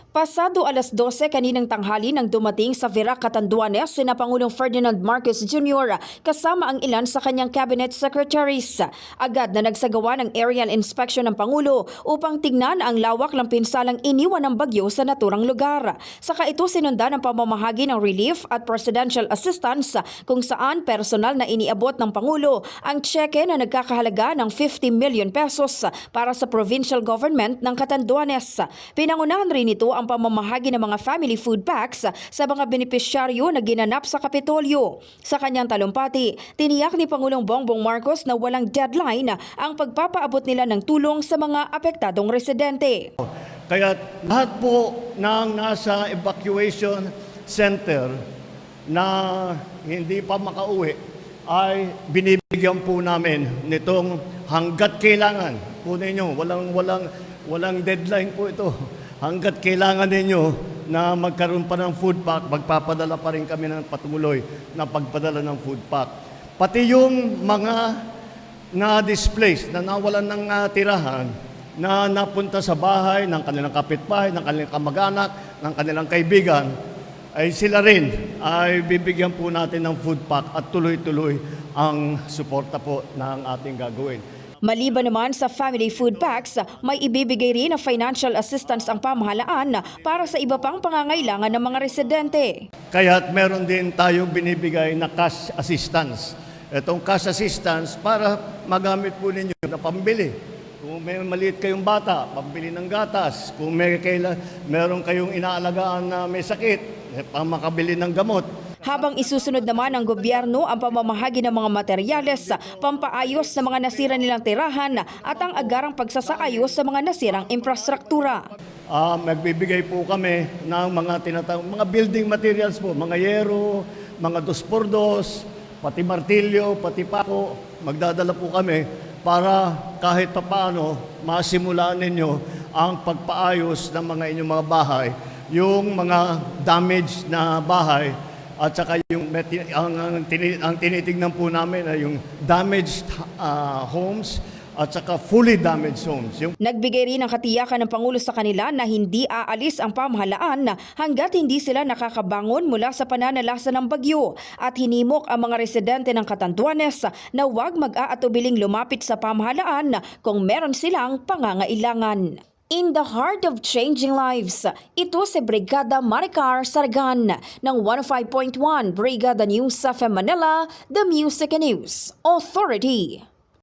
Pasado alas 12 kaninang tanghali nang dumating sa Virac, Catanduanes sina Pangulong Ferdinand Marcos Jr. kasama ang ilan sa kanyang cabinet secretaries. Agad na nagsagawa ng aerial inspection ng Pangulo upang tignan ang lawak ng pinsalang iniwan ng bagyo sa naturang lugar. Saka ito sinundan ng pamamahagi ng relief at presidential assistance kung saan personal na iniabot ng Pangulo ang tseke na nagkakahalaga ng 50 million pesos para sa provincial government ng Catanduanes. Pinangunahan rin ito ang pamamahagi ng mga family food packs sa mga benepisyaryo na ginanap sa Kapitolyo. Sa kanyang talumpati, tiniyak ni Pangulong Bongbong Marcos na walang deadline ang pagpapaabot nila ng tulong sa mga apektadong residente. Kaya lahat po ng nasa evacuation center na hindi pa makauwi ay binibigyan po namin nitong hanggat kailangan po ninyo. Walang deadline po ito. Hanggat kailangan ninyo na magkaroon pa ng food pack, magpapadala pa rin kami ng patuloy na pagpadala ng food pack. Pati yung mga na-displaced, na nawalan ng tirahan, na napunta sa bahay ng kanilang kapitbahay, ng kanilang kamag-anak, ng kanilang kaibigan, ay sila rin ay bibigyan po natin ng food pack at tuloy-tuloy ang suporta po ng ating gagawin. Maliban naman sa family food packs, may ibibigay rin na financial assistance ang pamahalaan para sa iba pang pangangailangan ng mga residente. Kaya meron din tayong binibigay na cash assistance. Itong cash assistance para magamit po ninyo na pambili. Kung may maliit kayong bata, pambili ng gatas. Kung meron kayong inaalagaan na may sakit, pang makabili ng gamot. Habang isusunod naman ng gobyerno ang pamamahagi ng mga materyales, pampaayos sa mga nasira nilang tirahan at ang agarang pagsasaayos sa mga nasirang infrastruktura. Magbibigay po kami ng mga building materials po, mga yero, mga 2x2, pati martilyo, pati pako. Magdadala po kami para kahit papaano masimulaan ninyo ang pagpaayos ng mga inyong mga bahay, yung mga damaged na bahay. At saka ang tinitingnan po namin ay yung damaged homes at saka fully damaged homes. Nagbigay rin ng katiyakan ng Pangulo sa kanila na hindi aalis ang pamahalaan hanggat hindi sila nakakabangon mula sa pananalasa ng bagyo at hinimok ang mga residente ng Catanduanes na huwag mag-aatubiling lumapit sa pamahalaan kung meron silang pangangailangan. In the heart of changing lives, ito si Brigada Maricar Sargan ng 105.1 Brigada News FM Manila, The Music and News Authority.